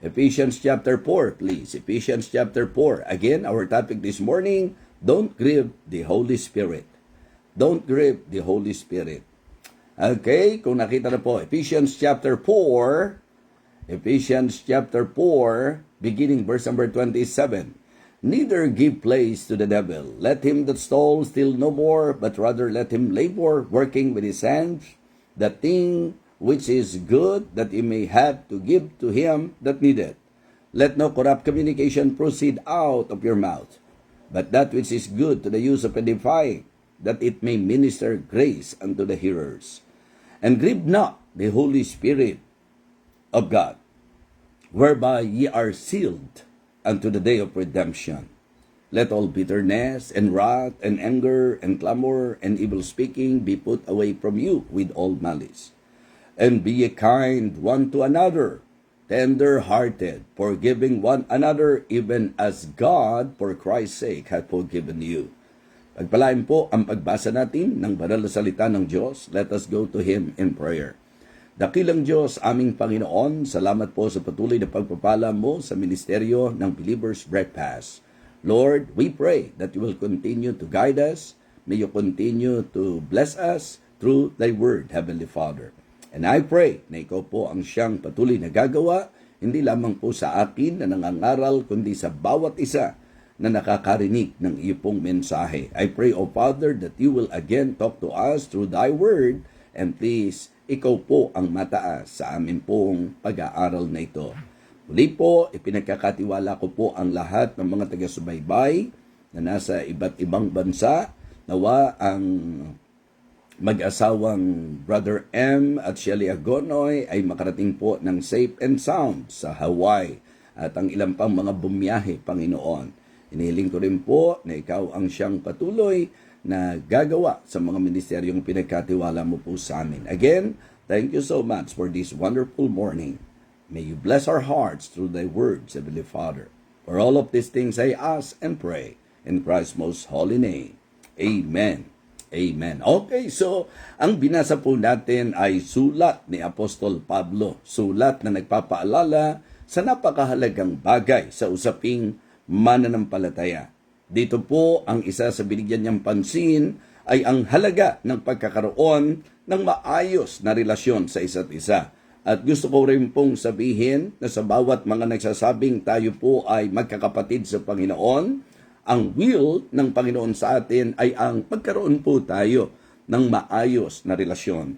Ephesians chapter 4, please. Ephesians chapter 4. Again, our topic this morning, don't grieve the Holy Spirit. Don't grieve the Holy Spirit. Okay, kung nakita na po, Ephesians chapter 4, beginning verse number 27. Neither give place to the devil. Let him that stole steal no more, but rather let him labor, working with his hands, the thing which is good, that he may have to give to him that needeth. Let no corrupt communication proceed out of your mouth, but that which is good to the use of edifying, that it may minister grace unto the hearers. And grieve not the Holy Spirit of God, whereby ye are sealed unto the day of redemption. Let all bitterness and wrath and anger and clamor and evil speaking be put away from you with all malice. And be ye kind one to another, tender-hearted, forgiving one another, even as God, for Christ's sake, hath forgiven you. Pagpalain po ang pagbasa natin ng banal na salita ng Diyos. Let us go to Him in prayer. Dakilang Diyos, aming Panginoon, salamat po sa patuloy na pagpapala mo sa ministeryo ng Believer's Breakfast. Lord, we pray that you will continue to guide us. May you continue to bless us through thy word, Heavenly Father. And I pray na ikaw po ang siyang patuloy na gagawa, hindi lamang po sa akin na nangangaral, kundi sa bawat isa na nakakarinig ng iyong mensahe. I pray, O Father, that you will again talk to us through thy word, and please, ikaw po ang mataas sa amin pong pag-aaral na ito. Muli po, ipinagkakatiwala ko po ang lahat ng mga taga-subaybay na nasa iba't ibang bansa. Nawa ang mag-asawang Brother M at Shelly Agonoy ay makarating po ng safe and sound sa Hawaii at ang ilang pang mga bumiyahe, Panginoon. Inihiling ko rin po na ikaw ang siyang patuloy na gagawa sa mga ministeryong pinagkatiwala mo po sa amin. Again, thank you so much for this wonderful morning. May you bless our hearts through thy words, Heavenly Father. For all of these things I ask and pray in Christ's most holy name. Amen. Amen. Okay, so ang binasa po natin ay sulat ni Apostol Pablo. Sulat na nagpapaalala sa napakahalagang bagay sa usaping mananampalataya. Dito po, ang isa sa binigyan niyang pansin ay ang halaga ng pagkakaroon ng maayos na relasyon sa isa't isa. At gusto ko rin pong sabihin na sa bawat mga nagsasabing tayo po ay magkakapatid sa Panginoon, ang will ng Panginoon sa atin ay ang magkaroon po tayo ng maayos na relasyon.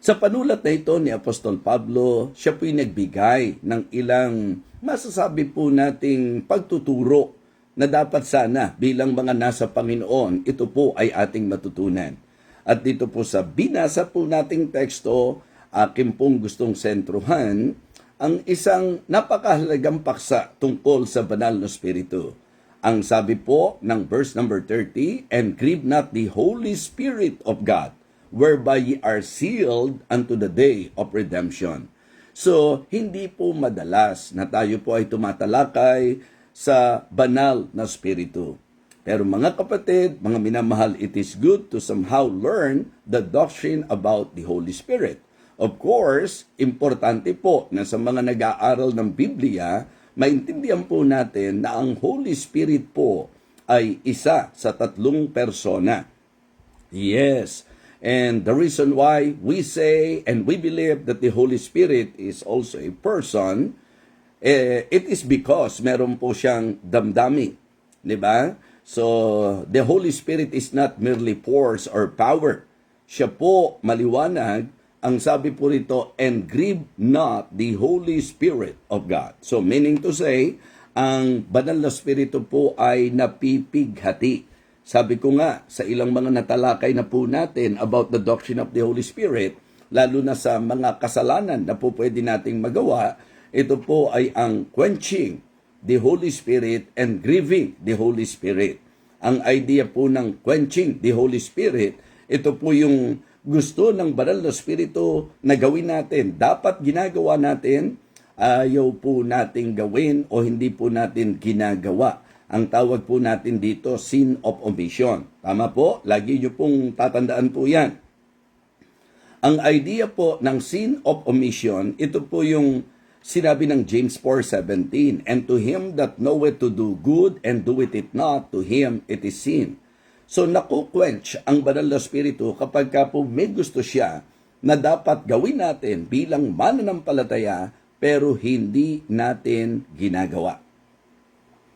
Sa panulat na ito ni Apostol Pablo, siya po'y nagbigay ng ilang masasabi po nating pagtuturo na dapat sana bilang mga nasa Panginoon, ito po ay ating matutunan. At dito po sa binasa po nating teksto, aking pong gustong sentruhan ang isang napakahalagang paksa tungkol sa banal na Espiritu. Ang sabi po ng verse number 30, and grieve not the Holy Spirit of God, whereby ye are sealed unto the day of redemption. So, hindi po madalas na tayo po ay tumatalakay sa banal na Espiritu. Pero mga kapatid, mga minamahal, it is good to somehow learn the doctrine about the Holy Spirit. Of course, importante po na sa mga nag-aaral ng Biblia, maintindihan po natin na ang Holy Spirit po ay isa sa tatlong persona. Yes, and the reason why we say and we believe that the Holy Spirit is also a person, it is because meron po siyang damdamin, di ba? So, the Holy Spirit is not merely force or power. Siya po maliwanag, ang sabi po rito, and grieve not the Holy Spirit of God. So, meaning to say, ang banal na Espiritu po ay napipighati. Sabi ko nga, sa ilang mga natalakay na po natin about the doctrine of the Holy Spirit, lalo na sa mga kasalanan na po pwede nating magawa, ito po ay ang quenching the Holy Spirit and grieving the Holy Spirit. Ang idea po ng quenching the Holy Spirit, ito po yung gusto ng banal na Espiritu na gawin natin. Dapat ginagawa natin, ayaw po nating gawin o hindi po natin ginagawa. Ang tawag po natin dito, sin of omission. Tama po? Lagi nyo pong tatandaan po yan. Ang idea po ng sin of omission, ito po yung sinabi ng James 4:17, and to him that knoweth to do good and doeth it not, to him it is sin. So nakuquench ang banal na spirito kapag ka po may gusto siya na dapat gawin natin bilang mananampalataya pero hindi natin ginagawa.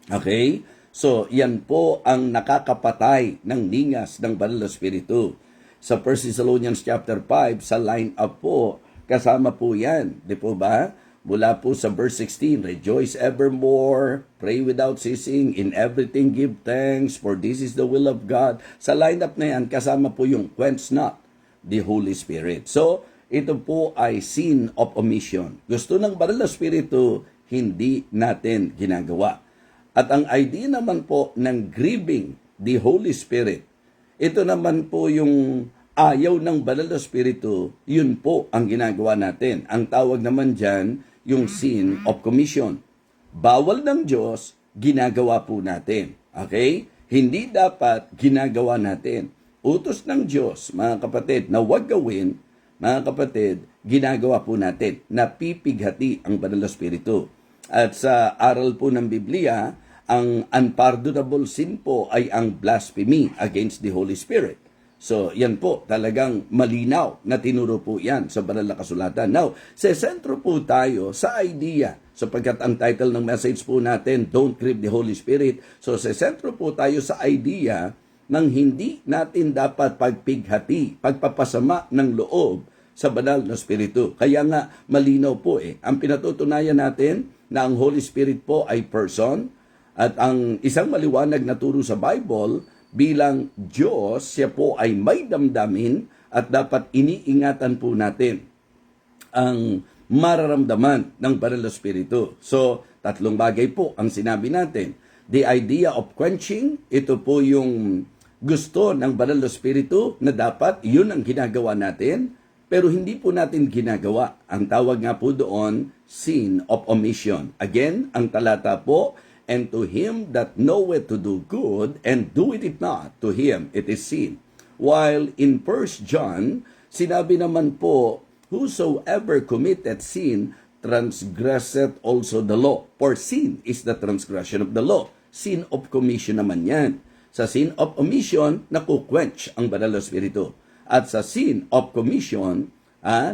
Okay? So yan po ang nakakapatay ng ningas ng banal na spirito. Sa 1 Thessalonians chapter 5, sa line up po, kasama po yan. Di po ba? Mula po sa verse 16, rejoice evermore, pray without ceasing, in everything give thanks, for this is the will of God. Sa lineup na yan, kasama po yung quench not the Holy Spirit. So, ito po ay sin of omission. Gusto ng banal na spirito, hindi natin ginagawa. At ang idea naman po ng grieving the Holy Spirit, ito naman po yung ayaw ng banal na spirito, yun po ang ginagawa natin. Ang tawag naman dyan, yung sin of commission. Bawal ng Diyos, ginagawa po natin. Okay? Hindi dapat ginagawa natin. Utos ng Diyos, mga kapatid, na huwag gawin, mga kapatid, ginagawa po natin. Napipighati ang banal na spirito. At sa aral po ng Biblia, ang unpardonable sin po ay ang blasphemy against the Holy Spirit. So, yan po, talagang malinaw na tinuro po yan sa banal na kasulatan. Now, sa sentro po tayo sa idea, sapagkat ang title ng message po natin, Don't Grieve the Holy Spirit. So, sa sentro po tayo sa idea ng hindi natin dapat pagpighati, pagpapasama ng loob sa banal na spirito. Kaya nga, malinaw po ang pinatutunayan natin na ang Holy Spirit po ay person, at ang isang maliwanag na turo sa Bible, bilang Diyos, siya po ay may damdamin at dapat iniingatan po natin ang mararamdaman ng banal na spirito. So, tatlong bagay po ang sinabi natin. The idea of quenching, ito po yung gusto ng banal na spirito na dapat yun ang ginagawa natin, pero hindi po natin ginagawa. Ang tawag nga po doon, sin of omission. Again, ang talata po, and to him that knoweth to do good and doeth it not, to him it is sin. While in 1 John, sinabi naman po, whosoever committed sin transgresseth also the law. For sin is the transgression of the law. Sin of commission naman yan. Sa sin of omission, nakuquench ang banal na spirito. At sa sin of commission,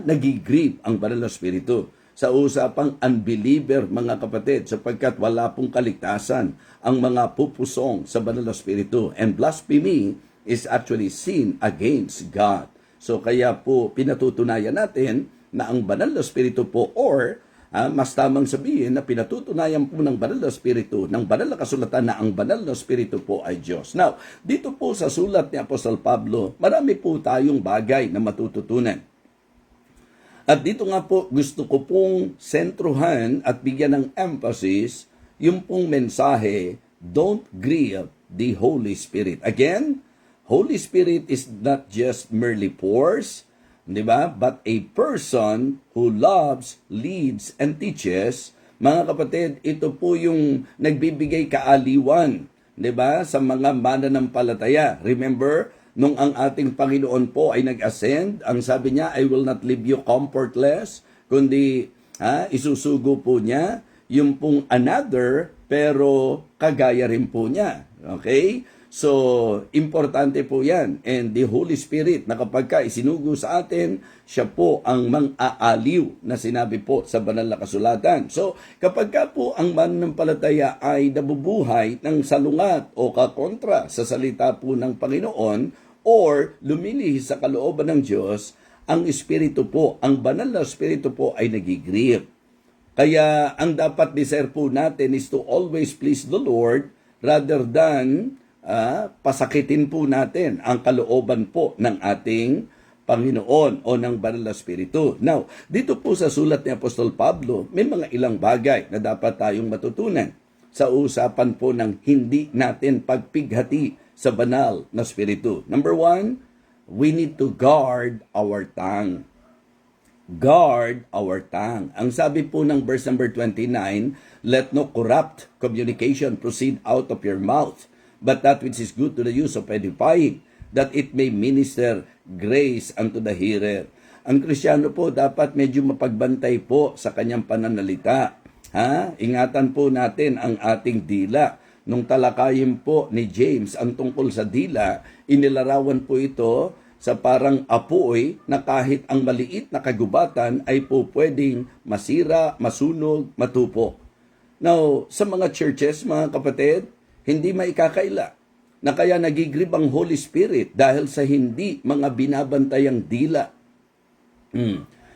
nagigrieve ang banal na spirito. Sa usapang unbeliever, mga kapatid, sapagkat wala pong kaligtasan ang mga pupusong sa banal na spirito. And blasphemy is actually sin against God. So kaya po pinatutunayan natin na ang banal na spirito po, or mas tamang sabihin na pinatutunayan po ng banal na spirito, ng banal na kasulatan na ang banal na spirito po ay Diyos. Now, dito po sa sulat ni Apostol Pablo, marami po tayong bagay na matututunan. At dito nga po, gusto ko pong sentruhan at bigyan ng emphasis yung pong mensahe, don't grieve the Holy Spirit. Again, Holy Spirit is not just merely force, di ba? But a person who loves, leads, and teaches. Mga kapatid, ito po yung nagbibigay kaaliwan, di ba? Sa mga mananampalataya. Remember, nung ang ating Panginoon po ay nag-ascend, ang sabi niya, I will not leave you comfortless, kundi isusugo po niya yung pong another, pero kagaya rin po niya. Okay? So, importante po yan. And the Holy Spirit, na kapag ka isinugo sa atin, siya po ang mang-aaliw na sinabi po sa banal na kasulatan. So, kapag ka po ang mananampalataya ay nabubuhay ng salungat o kakontra sa salita po ng Panginoon, or lumilihis sa kalooban ng Diyos, ang Espiritu po, ang banal na Espiritu po ay nagigrieve. Kaya ang dapat desire po natin is to always please the Lord rather than pasakitin po natin ang kalooban po ng ating Panginoon o ng banal na Espiritu. Now, dito po sa sulat ni Apostol Pablo, may mga ilang bagay na dapat tayong matutunan sa usapan po ng hindi natin pagpighati sa banal na spiritu. Number 1, we need to guard our tongue. Guard our tongue. Ang sabi po ng verse number 29, let no corrupt communication proceed out of your mouth, but that which is good to the use of edifying, that it may minister grace unto the hearer. Ang Kristiyano po dapat medyo mapagbantay po sa kanyang pananalita. Ingatan po natin ang ating dila. Nung talakayin po ni James ang tungkol sa dila, inilarawan po ito sa parang apoy na kahit ang maliit na kagubatan ay po pwedeng masira, masunog, matupo. Now, sa mga churches, mga kapatid, hindi maikakaila na kaya nagigrib ang Holy Spirit dahil sa hindi mga binabantayang dila.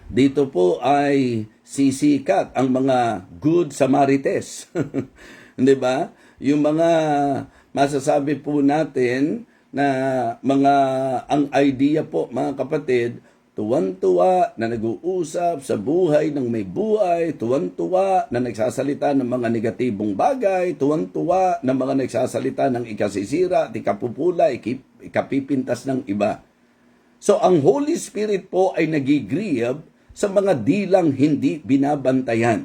Dito po ay sisikat ang mga good Samarites. Di ba? Yung mga masasabi po natin na ang idea po, mga kapatid, tuwan-tuwa na nag-uusap sa buhay ng may buhay, tuwan-tuwa na nagsasalita ng mga negatibong bagay, tuwan-tuwa na mga nagsasalita ng ikasisira, ikapupula, ikapipintas ng iba. So ang Holy Spirit po ay nagigrieve sa mga dilang hindi binabantayan,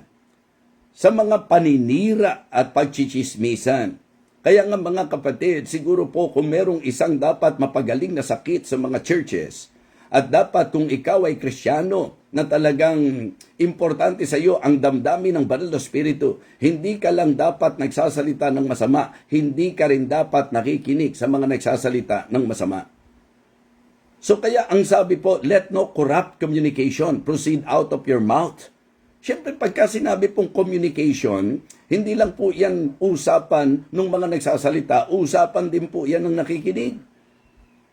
sa mga paninira at pagchichismisan. Kaya nga mga kapatid, siguro po kung merong isang dapat mapagaling na sakit sa mga churches, at dapat kung ikaw ay Kristiyano na talagang importante sa iyo ang damdamin ng banal na Espiritu, hindi ka lang dapat nagsasalita ng masama, hindi ka rin dapat nakikinig sa mga nagsasalita ng masama. So kaya ang sabi po, let no corrupt communication proceed out of your mouth. Siyempre, pagka sinabi pong communication, hindi lang po yan usapan ng mga nagsasalita, usapan din po yan ng nakikinig.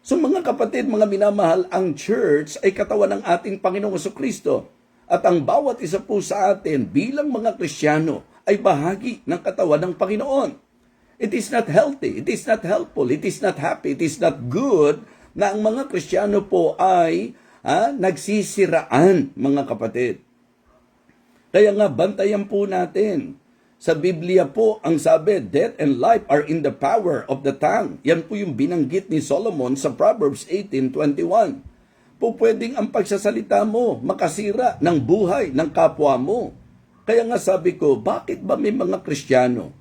So mga kapatid, mga minamahal, ang church ay katawan ng ating Panginoong Jesucristo. At ang bawat isa po sa atin bilang mga Kristiyano ay bahagi ng katawan ng Panginoon. It is not healthy, it is not helpful, it is not happy, it is not good na ang mga Kristiyano po ay nagsisiraan, mga kapatid. Kaya nga, bantayan po natin. Sa Biblia po, ang sabi, death and life are in the power of the tongue. Yan po yung binanggit ni Solomon sa Proverbs 18:21. Po pwedeng ang pagsasalita mo makasira ng buhay ng kapwa mo. Kaya nga sabi ko, bakit ba may mga Kristiyano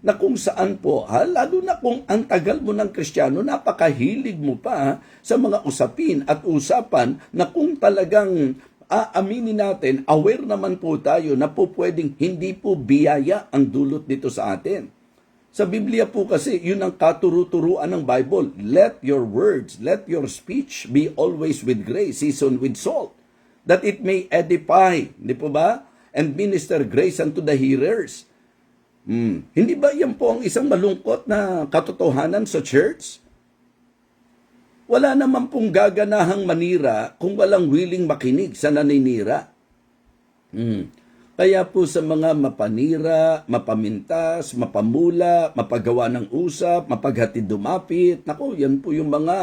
na kung saan po, lalo na kung ang tagal mo ng Kristiyano, napakahilig mo pa sa mga usapin at usapan na kung talagang aaminin natin, aware naman po tayo na po pwedeng hindi po biyaya ang dulot nito sa atin. Sa Biblia po kasi, yun ang katuru-turuan ng Bible. Let your words, let your speech be always with grace, seasoned with salt, that it may edify, di po ba? And minister grace unto the hearers. Hindi ba yan po ang isang malungkot na katotohanan sa church? Wala naman pong gaganahang manira kung walang willing makinig sa naninira. Kaya po sa mga mapanira, mapamintas, mapamula, mapagawa ng usap, mapaghatid dumapit, naku, yan po yung mga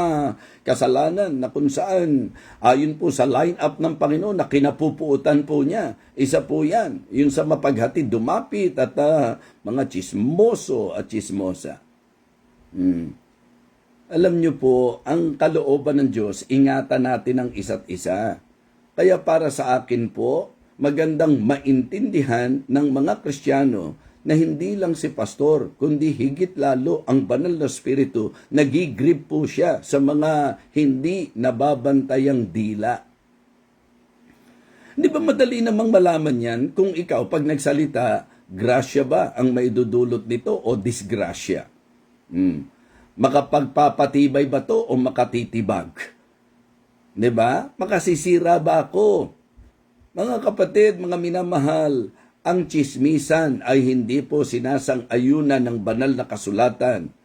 kasalanan na kung saan, ayon po sa line-up ng Panginoon na kinapupuutan po niya. Isa po yan, yung sa mapaghatid dumapit at mga chismoso at chismosa. Alam niyo po, ang kalooban ng Diyos, ingatan natin ang isa't isa. Kaya para sa akin po, magandang maintindihan ng mga Kristiyano na hindi lang si pastor, kundi higit lalo ang banal na Espiritu, nagigrip po siya sa mga hindi nababantayang dila. Di ba madali namang malaman yan kung ikaw pag nagsalita, grasya ba ang maidudulot nito o disgrasya? Makapagpapatibay ba to o makatitibag? Di ba? Makasisira ba ako? Mga kapatid, mga minamahal, ang tsismisan ay hindi po sinasang-ayunan ng banal na kasulatan.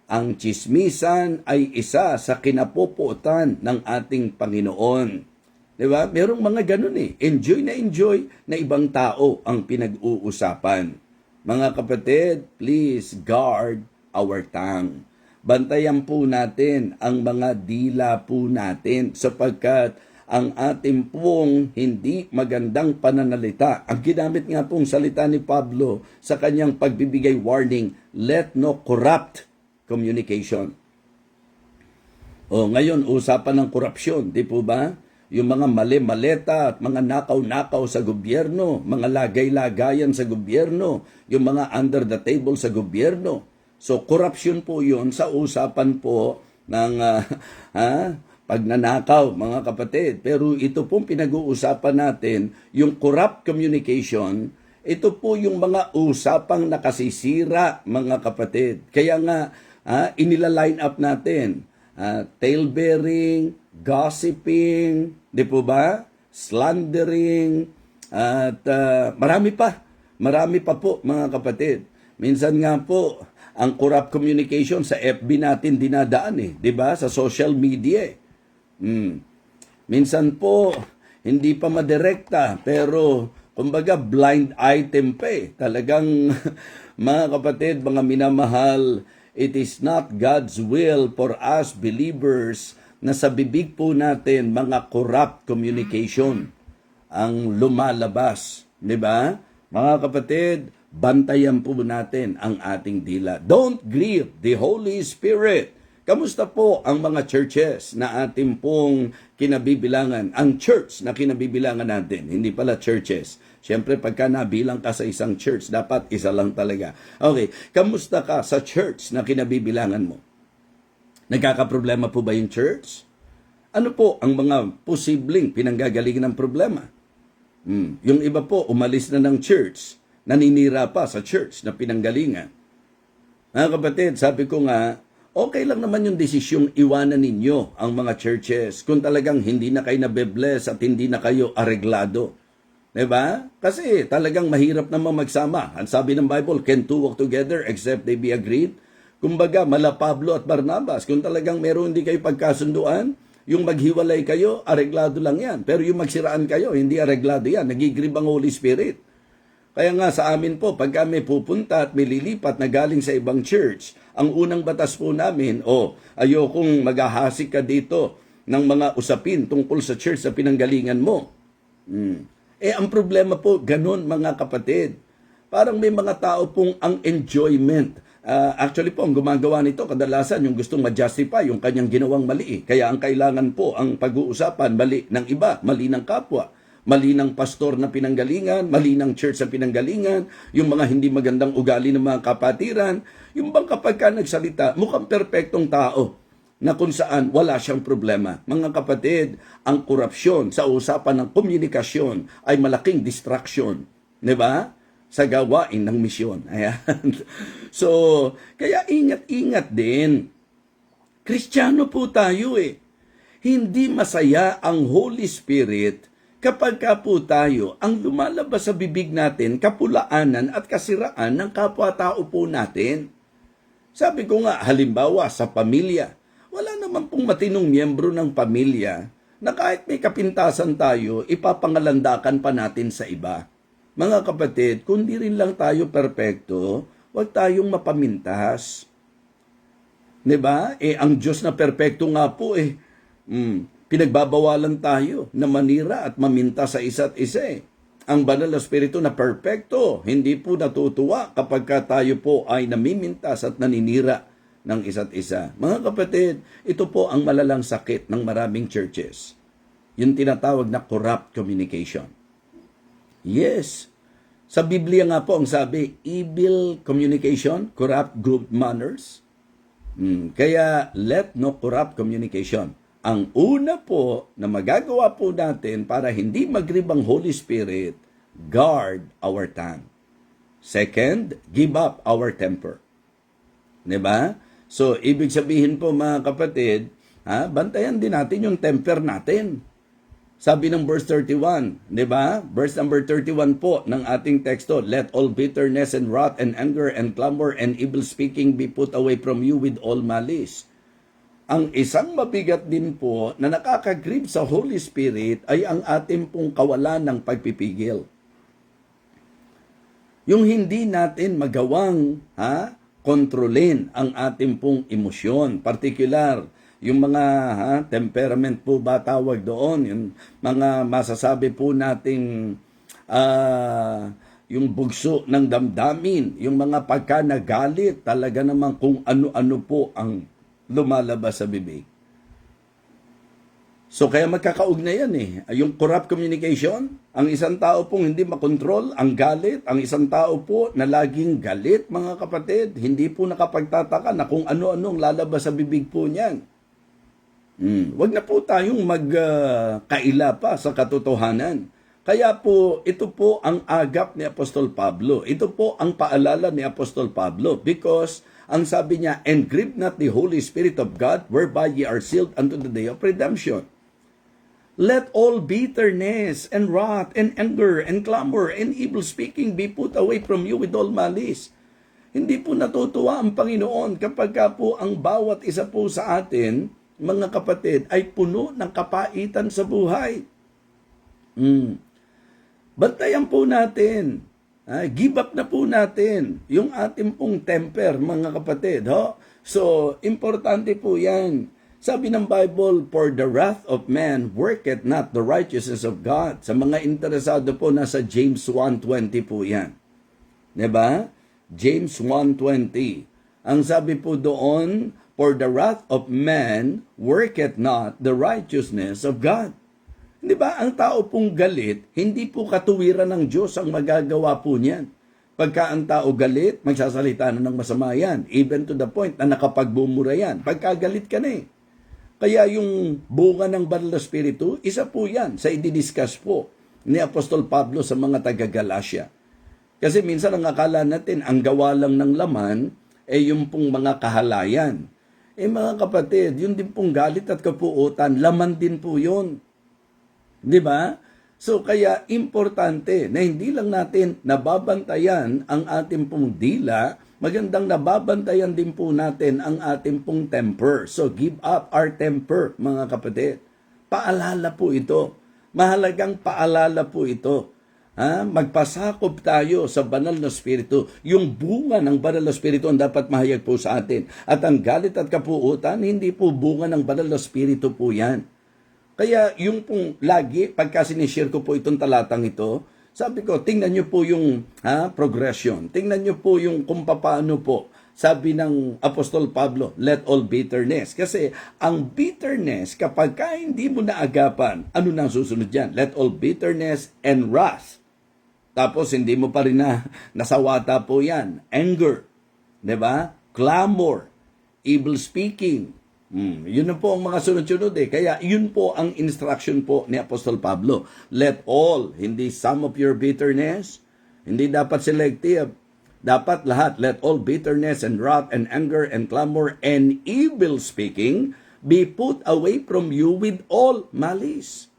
Ang tsismisan ay isa sa kinapupuotan ng ating Panginoon. Diba? Merong mga ganun enjoy na ibang tao ang pinag-uusapan. Mga kapatid, please guard our tongue. Bantayan po natin ang mga dila po natin sapagkat ang ating pong hindi magandang pananalita. Ang ginamit nga pong salita ni Pablo sa kanyang pagbibigay warning, let no corrupt communication. Ngayon, usapan ng korupsyon, di po ba? Yung mga mali-maleta at mga nakaw-nakaw sa gobyerno, mga lagay-lagayan sa gobyerno, yung mga under the table sa gobyerno. So, korupsyon po yun sa usapan po ng pagnanakaw, mga kapatid. Pero ito pong pinag-uusapan natin, yung corrupt communication, ito po yung mga usapang nakasisira, mga kapatid. Kaya nga, inila-line up natin. Tale-bearing, gossiping, di po ba? Slandering, at marami pa. Marami pa po, mga kapatid. Minsan nga po, ang corrupt communication sa FB natin dinadaan di ba? Sa social media. Minsan po, hindi pa madirekta, pero kumbaga blind item pa Talagang, mga kapatid, mga minamahal, it is not God's will for us believers na sa bibig po natin mga corrupt communication ang lumalabas. Di ba? Mga kapatid, bantayan po natin ang ating dila. Don't grieve the Holy Spirit. Kamusta po ang mga churches na ating pong kinabibilangan? Ang church na kinabibilangan natin, hindi pala churches. Siyempre, pagka nabilang ka sa isang church, dapat isa lang talaga. Okay, kamusta ka sa church na kinabibilangan mo? Nagkakaproblema po ba yung church? Ano po ang mga posibleng pinanggagalingan ng problema? Yung iba po, umalis na ng church, naninira pa sa church na pinanggalingan. Mga kapatid, sabi ko nga, okay lang naman yung desisyong iwanan ninyo ang mga churches kung talagang hindi na kayo nabe-bless at hindi na kayo areglado. Diba? Kasi talagang mahirap naman magsama. Ang sabi ng Bible, can two walk together except they be agreed? Kumbaga, mala Pablo at Barnabas, kung talagang meron hindi kayo pagkasunduan, yung maghiwalay kayo, areglado lang yan. Pero yung magsiraan kayo, hindi areglado yan. Nagigrib ang Holy Spirit. Kaya nga sa amin po, pag kami pupunta at may lilipat na galing sa ibang church, ang unang batas po namin, ayokong maghahasik ka dito ng mga usapin tungkol sa church sa pinanggalingan mo. Ang problema po, ganun mga kapatid. Parang may mga tao pong ang enjoyment. Actually po, ang gumagawa nito, kadalasan yung gustong ma-justify yung kanyang ginawang mali. Kaya ang kailangan po, ang pag-uusapan, mali ng iba, mali ng kapwa. Mali ng pastor na pinanggalingan, mali ng church na pinanggalingan, yung mga hindi magandang ugali ng mga kapatiran, yung bang kapag ka nagsalita, mukhang perpektong tao na kung saan wala siyang problema. Mga kapatid, ang korupsyon sa usapan ng komunikasyon ay malaking distraction. Di ba? Sa gawain ng misyon. Ayan. So, kaya ingat-ingat din. Kristiyano po tayo Hindi masaya ang Holy Spirit kapag ka po tayo, ang lumalabas sa bibig natin, kapulaanan at kasiraan ng kapwa-tao po natin. Sabi ko nga, halimbawa sa pamilya, wala naman pong matinong miyembro ng pamilya na kahit may kapintasan tayo, ipapangalandakan pa natin sa iba. Mga kapatid, kung di rin lang tayo perpekto, huwag tayong mapamintas. Diba? Ang Diyos na perpekto nga po pinagbabawalan tayo na manira at maminta sa isa't isa Ang banal na espiritu na perpekto, hindi po natutuwa kapag tayo po ay namimintas at naninira ng isa't isa. Mga kapatid, ito po ang malalang sakit ng maraming churches. Yung tinatawag na corrupt communication. Yes. Sa Biblia nga po ang sabi, evil communication, corrupt good manners. Kaya let no corrupt communication. Ang una po na magagawa po natin para hindi magrib ang Holy Spirit, guard our tongue. Second, give up our temper. Diba? So, ibig sabihin po mga kapatid, bantayan din natin yung temper natin. Sabi ng verse 31, diba? Verse number 31 po ng ating teksto, let all bitterness and wrath and anger and clamor and evil speaking be put away from you with all malice. Ang isang mabigat din po na nakakagrip sa Holy Spirit ay ang ating pong kawalan ng pagpipigil. Yung hindi natin magawang kontrolin ang ating pong emosyon. Particular, yung mga temperament po ba tawag doon, yung mga masasabi po nating yung bugso ng damdamin, yung mga pagka nagalit, talaga naman kung ano-ano po ang lumalabas sa bibig. So kaya magkakaugnay yan Yung corrupt communication, ang isang tao pong hindi makontrol ang galit, ang isang tao po na laging galit, mga kapatid, hindi po nakapagtataka na kung ano-anong lalabas sa bibig po niyan. Wag na po tayong magkaila pa sa katotohanan. Kaya po, ito po ang agap ni Apostol Pablo. Ito po ang paalala ni Apostol Pablo because ang sabi niya, "And grieve not the Holy Spirit of God, whereby ye are sealed unto the day of redemption. Let all bitterness and wrath and anger and clamor and evil speaking be put away from you with all malice." Hindi po natutuwa ang Panginoon kapag po ang bawat isa po sa atin, mga kapatid, ay puno ng kapaitan sa buhay. Bantayan po natin. Give up na po natin yung ating pong temper, mga kapatid. So, importante po yan. Sabi ng Bible, "For the wrath of man worketh not the righteousness of God." Sa mga interesado po, nasa James 1:20 po yan. Diba? James 1:20. Ang sabi po doon, "For the wrath of man worketh not the righteousness of God." Di ba? Ang tao pong galit, hindi po katuwiran ng Diyos ang magagawa po niyan. Pagka ang tao galit, magsasalita na ng masama yan. Even to the point na nakapagbumura yan. Pagka galit ka na eh. Kaya yung bunga ng banal na spiritu, isa po yan sa i-discuss po ni Apostol Pablo sa mga taga-Galacia. Kasi minsan ang akala natin, ang gawa lang ng laman, yung pong mga kahalayan. Mga kapatid, yun din pong galit at kapuutan, laman din po yun. Di ba? So kaya importante na hindi lang natin nababantayan ang ating pong dila, magandang nababantayan din po natin ang ating pong temper. So give up our temper, mga kapatid. Paalala po ito. Mahalagang paalala po ito. Magpasakop tayo sa banal na spiritu. Yung bunga ng banal na spiritu ang dapat mahayag po sa atin. At ang galit at kapuutan, hindi po bunga ng banal na spiritu po yan. Kaya yung pong lagi, pagka sinishare ko po itong talatang ito, sabi ko, tingnan nyo po yung progression. Tingnan nyo po yung kung paano po. Sabi ng Apostol Pablo, "Let all bitterness." Kasi ang bitterness, kapag hindi mo naagapan, ano nang susunod dyan? Let all bitterness and wrath. Tapos hindi mo pa rin nasawata po yan. Anger. Diba? Clamor. Evil speaking. Yun na po ang mga sunod-sunod eh. Kaya yun po ang instruction po ni Apostol Pablo. Let all, hindi some of your bitterness, hindi dapat selective. Dapat lahat, let all bitterness and wrath and anger and clamor and evil speaking be put away from you with all malice.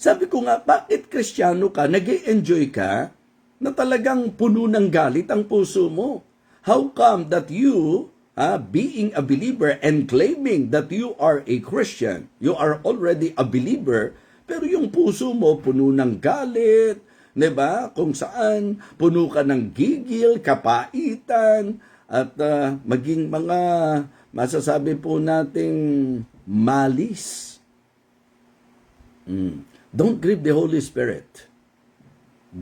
Sabi ko nga, bakit Kristiyano ka, nag-e-enjoy ka, na talagang puno ng galit ang puso mo? How come that you, being a believer and claiming that you are a Christian, you are already a believer, pero yung puso mo puno ng galit, diba? Kung saan puno ka ng gigil, kapaitan, at maging mga masasabi po nating malis. Don't grieve the Holy Spirit.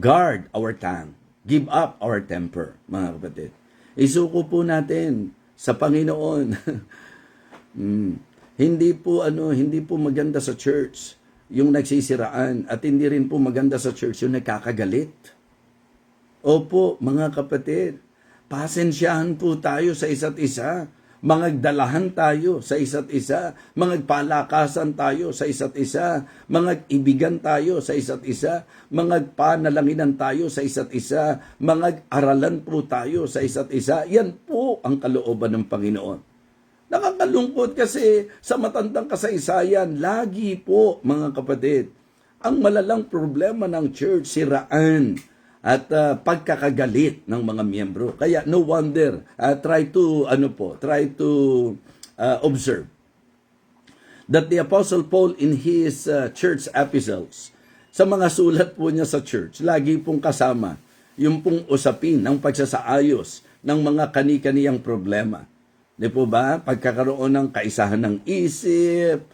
Guard our tongue. Give up our temper, mga kapatid. Isuko po natin sa Panginoon. Hindi po maganda sa church yung nagsisiraan at hindi rin po maganda sa church yung nagkakagalit. Opo, mga kapatid, pasensyahan po tayo sa isa't isa. Mangagdalahan tayo sa isa't isa. Mangagpalakasan tayo sa isa't isa. Mangagibigan tayo sa isa't isa. Mangagpanalanginan tayo sa isa't isa. Mangag-aralan po tayo sa isa't isa. Yan po ang kalooban ng Panginoon. Nakakalungkot kasi sa matandang kasaysayan, lagi po, mga kapatid, ang malalang problema ng church, siraan at pagkakagalit ng mga miyembro. Kaya no wonder, try to observe that the Apostle Paul in his church epistles, sa mga sulat po niya sa church, lagi pong kasama yung pong usapin ng pagsasaayos ng mga kani-kaniyang problema. Di po ba? Pagkakaroon ng kaisahan ng isip.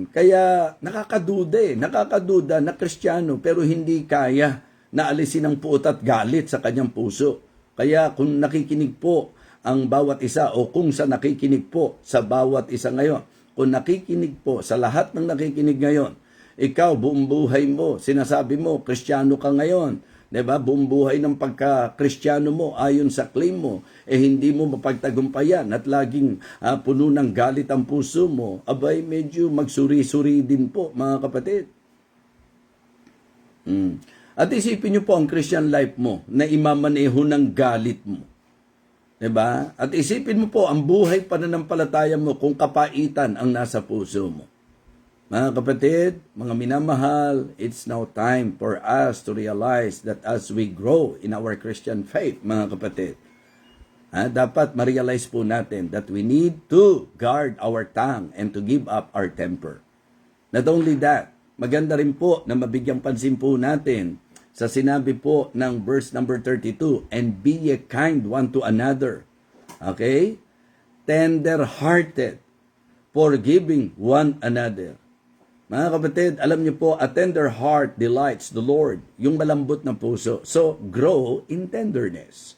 Kaya nakakaduda na Kristiyano pero hindi kaya na alisin ang puot at galit sa kanyang puso. Kaya kung nakikinig po ang bawat isa o kung sa nakikinig po sa bawat isa ngayon, kung nakikinig po sa lahat ng nakikinig ngayon, ikaw buong buhay mo, sinasabi mo, Kristiyano ka ngayon, 'Di ba? Buong buhay ng pagka-Kristiyano mo ayon sa claim mo, hindi mo mapagtagumpayan at laging puno ng galit ang puso mo, abay medyo magsuri-suri din po, mga kapatid. At isipin niyo po ang Christian life mo na imamaneho ng galit mo. 'Di ba? At isipin mo po ang buhay pananampalataya mo kung kapaitan ang nasa puso mo. Mga kapatid, mga minamahal, it's now time for us to realize that as we grow in our Christian faith, mga kapatid, dapat ma-realize po natin that we need to guard our tongue and to give up our temper. Not only that, maganda rin po na mabigyang pansin po natin sa sinabi po ng verse number 32, and be ye kind one to another. Okay? Tender-hearted, forgiving one another. Mga kapatid, alam niyo po, a tender heart delights the Lord. Yung malambot na puso. So, grow in tenderness.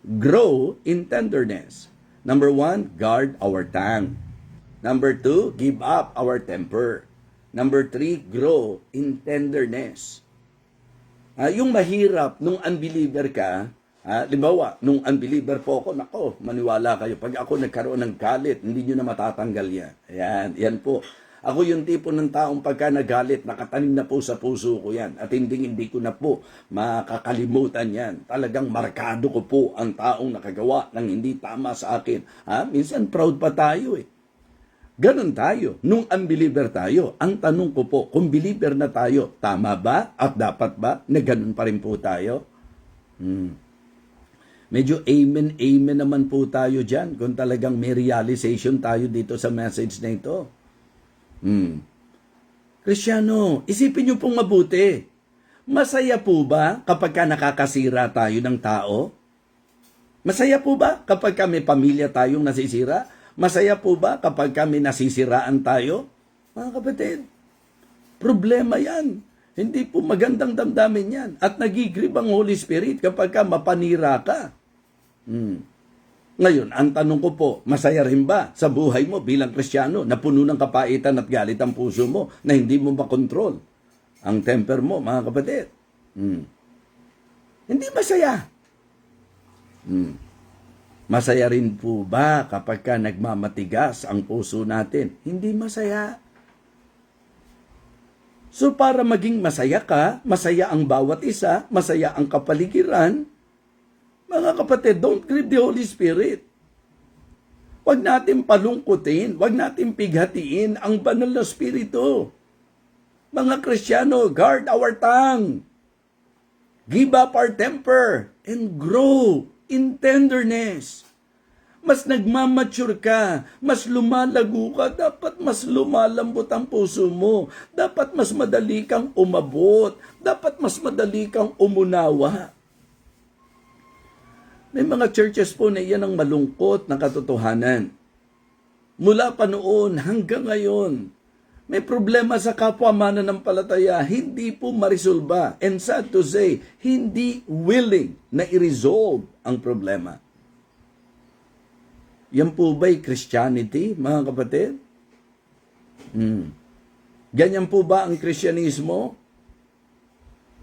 Grow in tenderness. Number 1, guard our tongue. Number 2, give up our temper. Number 3, grow in tenderness. Yung mahirap nung unbeliever ka, limbawa, nung unbeliever po ako, nako, maniwala kayo, pag ako nagkaroon ng galit, hindi nyo na matatanggal yan. Yan po. Ako yung tipo ng taong pagka nagalit, nakatanim na po sa puso ko yan. At hindi ko na po makakalimutan yan. Talagang markado ko po ang taong nakagawa ng hindi tama sa akin. Minsan proud pa tayo eh. Ganon tayo. Nung unbeliever tayo, ang tanong ko po, kung believer na tayo, tama ba at dapat ba na ganon pa rin po tayo? Medyo amen naman po tayo dyan kung talagang may realization tayo dito sa message na ito. Kristiyano, isipin niyo pong mabuti. Masaya po ba kapag nakakasira tayo ng tao? Masaya po ba kapag may pamilya tayong nasisira? Masaya po ba kapag may nasisiraan tayo? Mga kapatid, problema yan. Hindi po magandang damdamin yan. At nagigrib ang Holy Spirit kapag mapanira ka. Ngayon, ang tanong ko po, masaya rin ba sa buhay mo bilang Kristiyano na puno ng kapaitan at galit ang puso mo na hindi mo makontrol ang temper mo, mga kapatid? Hindi masaya. Masaya rin po ba kapag nagmamatigas ang puso natin? Hindi masaya. So para maging masaya ka, masaya ang bawat isa, masaya ang kapaligiran, mga kapatid, don't grieve the Holy Spirit. Huwag natin palungkutin, huwag natin pighatiin ang banal na Espiritu. Mga Kristiyano, guard our tongue. Give up our temper and grow in tenderness. Mas nagmamature ka, mas lumalago ka, dapat mas lumalambot ang puso mo. Dapat mas madali kang umabot. Dapat mas madali kang umunawa. May mga churches po na iyan ang malungkot na katotohanan. Mula pa noon hanggang ngayon, may problema sa kapwa mananampalataya, hindi po marisolba. And sad to say, hindi willing na i-resolve ang problema. Yan po ba'y Christianity, mga kapatid? Ganyan po ba ang Kristyanismo?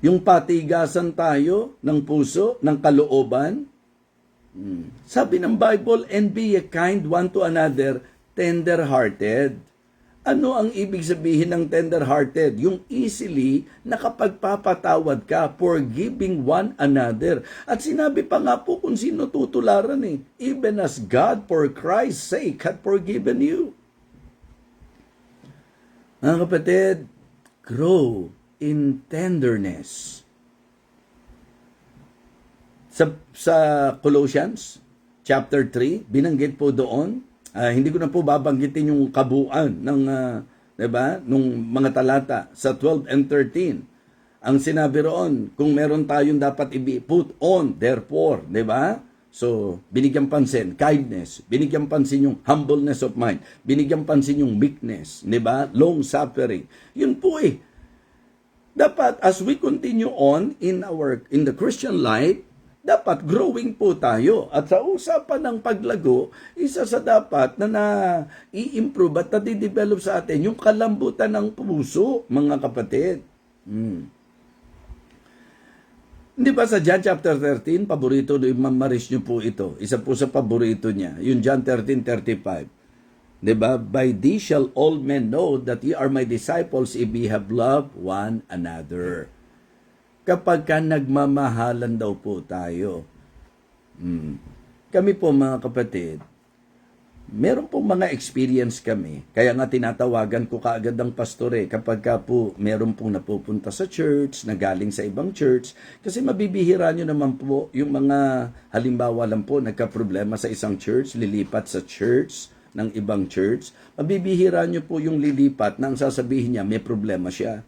Yung patigasan tayo ng puso, ng kalooban? Sabi ng Bible, and be ye kind one to another, tender-hearted. Ano ang ibig sabihin ng tender-hearted? Yung easily nakapagpapatawad ka, forgiving one another. At sinabi pa nga po kung sino tutularan eh. Even as God for Christ's sake had forgiven you. Mga kapatid, grow in tenderness. Sa Colossians chapter 3, binanggit po doon, hindi ko na po babanggitin yung kabuuan ng 'di ba, nung mga talata sa 12 and 13. Ang sinabi roon, kung meron tayong dapat put on, therefore, 'di ba? So, binigyan pansin, kindness, binigyan pansin yung humbleness of mind, binigyan pansin yung meekness, 'di ba? Long suffering. Yun po eh. Dapat as we continue on in the Christian life, dapat growing po tayo. At sa usapan ng paglago, isa sa dapat na i-improve at nadidevelop sa atin yung kalambutan ng puso, mga kapatid. Hindi ba sa John chapter 13, paborito ni Ma'am Maris niyo po ito. Isa po sa paborito niya, yung John 13:35. Di ba? By this shall all men know that ye are my disciples if ye have loved one another. Kapag ka nagmamahalan daw po tayo. Kami po mga kapatid, meron pong mga experience kami. Kaya nga tinatawagan ko kaagad ang pastore kapag ka po meron pong napupunta sa church, na galing sa ibang church. Kasi mabibihira nyo naman po yung mga halimbawa lang po nagka-problema sa isang church, lilipat sa church ng ibang church. Mabibihira nyo po yung lilipat na ang sasabihin niya may problema siya.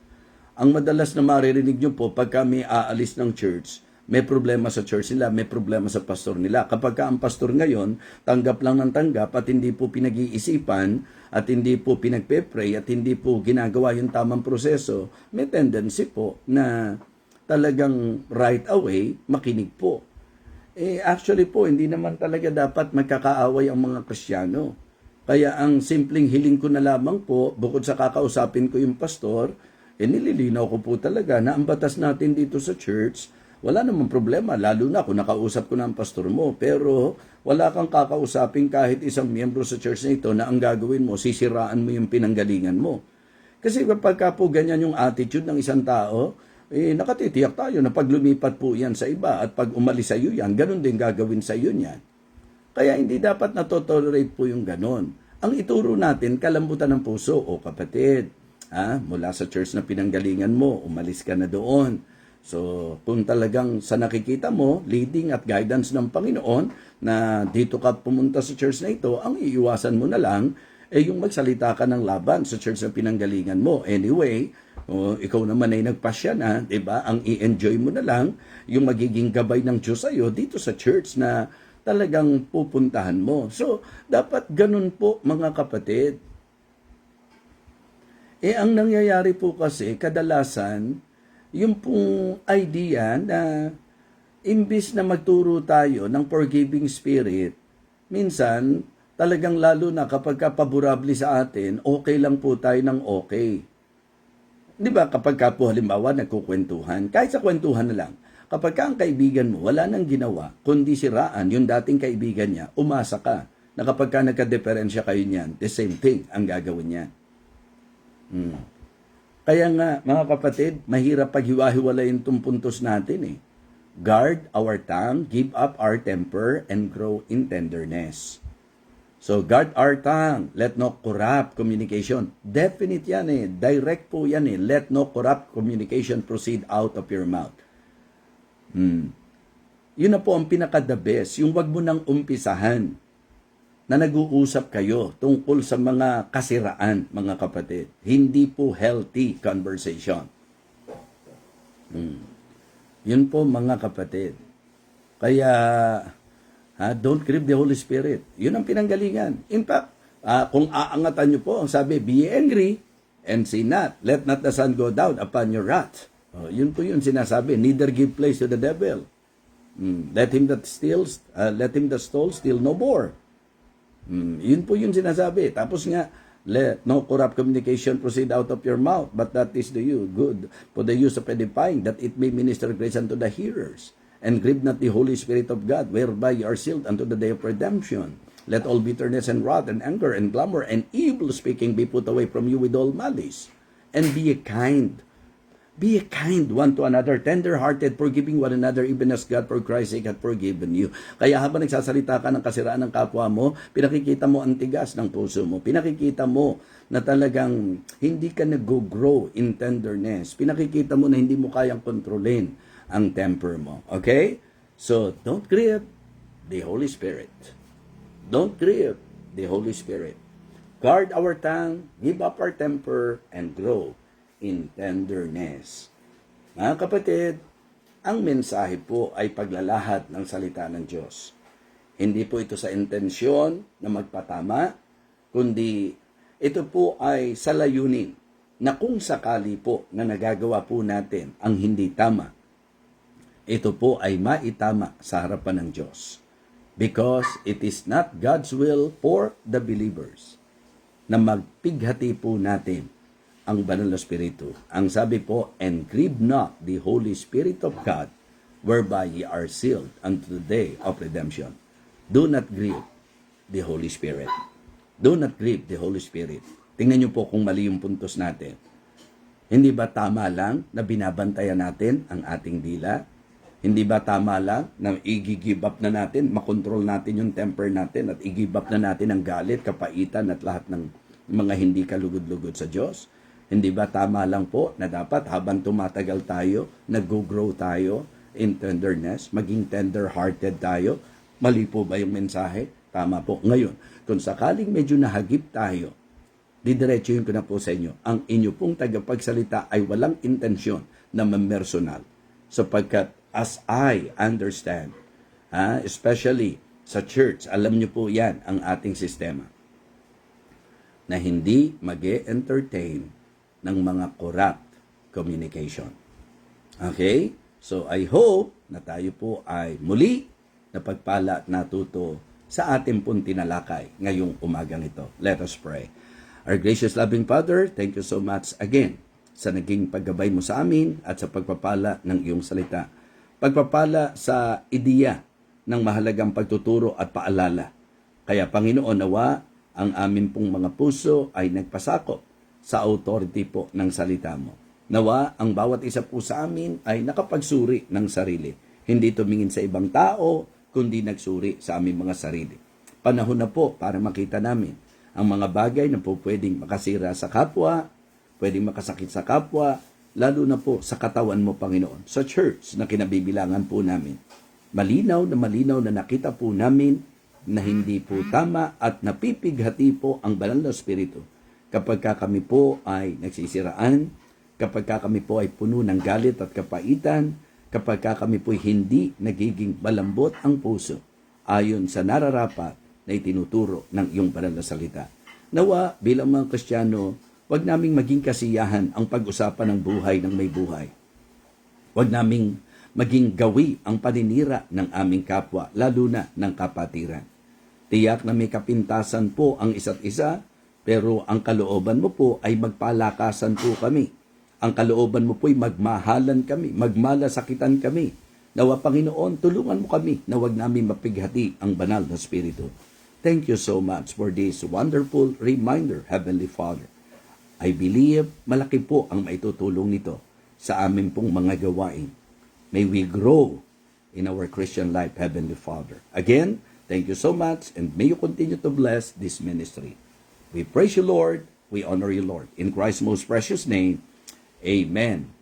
Ang madalas na maririnig nyo po pag kami aalis ng church, may problema sa church nila, may problema sa pastor nila. Kapag ka ang pastor ngayon, tanggap lang ng tanggap at hindi po pinag-iisipan at hindi po pinagpe-pray at hindi po ginagawa yung tamang proseso, may tendency po na talagang right away makinig po. Actually po, hindi naman talaga dapat magkakaaway ang mga Kristiyano. Kaya ang simpleng hiling ko na lamang po, bukod sa kakausapin ko yung pastor, nililinaw ko po talaga na ang batas natin dito sa church, wala namang problema, lalo na kung nakausap ko na ang pastor mo. Pero wala kang kakausapin kahit isang miyembro sa church na ito na ang gagawin mo, sisiraan mo yung pinanggalingan mo. Kasi kapag po ganyan yung attitude ng isang tao, nakatitiyak tayo na pag lumipat po yan sa iba at pag umalis sa iyo yan, ganun din gagawin sa iyo niyan. Kaya hindi dapat na-tolerate po yung ganun. Ang ituro natin, kalambutan ng puso, o kapatid, mula sa church na pinanggalingan mo, umalis ka na doon. So, kung talagang sa nakikita mo, leading at guidance ng Panginoon, na dito ka pumunta sa church na ito, ang iiwasan mo na lang, yung magsalita ka ng laban sa church na pinanggalingan mo. Anyway, ikaw naman ay nagpasya na, di ba? Ang i-enjoy mo na lang, yung magiging gabay ng Diyos sa'yo dito sa church na talagang pupuntahan mo. So, dapat ganun po mga kapatid. Ang nangyayari po kasi, kadalasan, yung pong idea na imbis na magturo tayo ng forgiving spirit, minsan, talagang lalo na kapag paborable sa atin, okay lang po tayo ng okay. Di ba kapag ka po halimbawa nagkukwentuhan, kahit sa kwentuhan na lang, kapag ka ang kaibigan mo wala nang ginawa, kundi siraan yung dating kaibigan niya, umasa ka na kapag ka nagka-diferensya kayo niyan, the same thing ang gagawin niya. Kaya nga, mga kapatid, mahirap paghiwa-hiwalayin itong puntos natin eh. Guard our tongue, give up our temper, and grow in tenderness. So, guard our tongue. Let no corrupt communication. Definite yan eh. Direct po yan eh. Let no corrupt communication proceed out of your mouth. Yun na po ang pinaka-the best. Yung wag mo nang umpisahan na nag-uusap kayo tungkol sa mga kasiraan, mga kapatid. Hindi po healthy conversation. Yun po, mga kapatid. Kaya, don't grieve the Holy Spirit. Yun ang pinanggalingan. In fact, kung aangatan nyo po, ang sabi, be angry and sin not. Let not the sun go down upon your wrath. Yun po yun sinasabi. Neither give place to the devil. Let him that stole steal no more. Yun po yung sinasabi. Tapos nga, let no corrupt communication proceed out of your mouth, but that is to you good for the use of edifying, that it may minister grace unto the hearers. And grieve not the Holy Spirit of God, whereby you are sealed unto the day of redemption. Let all bitterness and wrath and anger and clamor and evil speaking be put away from you with all malice. And be kind. Be kind one to another, tender-hearted, forgiving one another, even as God for Christ's sake hath forgiven you. Kaya habang nagsasalita ka ng kasiraan ng kapwa mo, pinakikita mo ang tigas ng puso mo. Pinakikita mo na talagang hindi ka nag-grow in tenderness. Pinakikita mo na hindi mo kayang kontrolin ang temper mo. Okay? So, don't grieve the Holy Spirit. Don't grieve the Holy Spirit. Guard our tongue, give up our temper, and grow in tenderness. Mga kapatid, ang mensahe po ay paglalahad ng salita ng Diyos. Hindi po ito sa intensyon na magpatama, kundi ito po ay sa layunin na kung sakali po na nagagawa po natin ang hindi tama, ito po ay maitama sa harapan ng Diyos. Because it is not God's will for the believers na magpighati po natin ang banal na Espiritu. Ang sabi po, and grieve not the Holy Spirit of God, whereby ye are sealed unto the day of redemption. Do not grieve the Holy Spirit. Do not grieve the Holy Spirit. Tingnan niyo po kung mali yung puntos natin. Hindi ba tama lang na binabantayan natin ang ating dila? Hindi ba tama lang na i-give up na natin, makontrol natin yung temper natin at i-give up na natin ang galit, kapaitan at lahat ng mga hindi kalugod-lugod sa Diyos? Hindi ba tama lang po na dapat habang tumatagal tayo, nag-grow tayo in tenderness, maging tender-hearted tayo? Mali po ba yung mensahe? Tama po. Ngayon, kung sakaling medyo nahagip tayo, didiretsuhin ko na po sa inyo, ang inyo pong tagapagsalita ay walang intensyon na mamersonal. Sapagkat as I understand, especially sa church, alam niyo po yan ang ating sistema, na hindi mag-entertain ng mga corrupt communication. Okay? So I hope na tayo po ay muli napagpala at natuto sa ating pong tinalakay ngayong umagang ito. Let us pray. Our gracious loving Father, thank you so much again sa naging paggabay mo sa amin at sa pagpapala ng iyong salita. Pagpapala sa ideya ng mahalagang pagtuturo at paalala. Kaya Panginoon, nawa ang amin pong mga puso ay nagpasakop sa authority po ng salita mo. Nawa ang bawat isa po sa amin ay nakapagsuri ng sarili. Hindi tumingin sa ibang tao, kundi nagsuri sa aming mga sarili. Panahon na po para makita namin ang mga bagay na po pwedeng makasira sa kapwa, pwedeng makasakit sa kapwa, lalo na po sa katawan mo, Panginoon, sa church na kinabibilangan po namin. Malinaw na nakita po namin na hindi po tama at napipighati po ang banal na Espiritu kapag kami po ay nagsisiraan, kapag kami po ay puno ng galit at kapaitan, kapag kami po ay hindi nagiging malambot ang puso ayon sa nararapat na itinuturo ng iyong banal na salita. Nawa, bilang mga Kristiyano, wag naming maging kasiyahan ang pag-usapan ng buhay ng may buhay. Wag naming maging gawi ang paninira ng aming kapwa, lalo na ng kapatiran. Tiyak na may kapintasan po ang isa't isa, pero ang kalooban mo po ay magpalakasan po kami. Ang kalooban mo po ay magmahalan kami, magmalasakitan kami. Nawa, Panginoon, tulungan mo kami na wag namin mapighati ang banal na Espiritu. Thank you so much for this wonderful reminder, Heavenly Father. I believe malaki po ang maitutulong nito sa amin pong mga gawain. May we grow in our Christian life, Heavenly Father. Again, thank you so much and may you continue to bless this ministry. We praise you, Lord. We honor you, Lord. In Christ's most precious name, Amen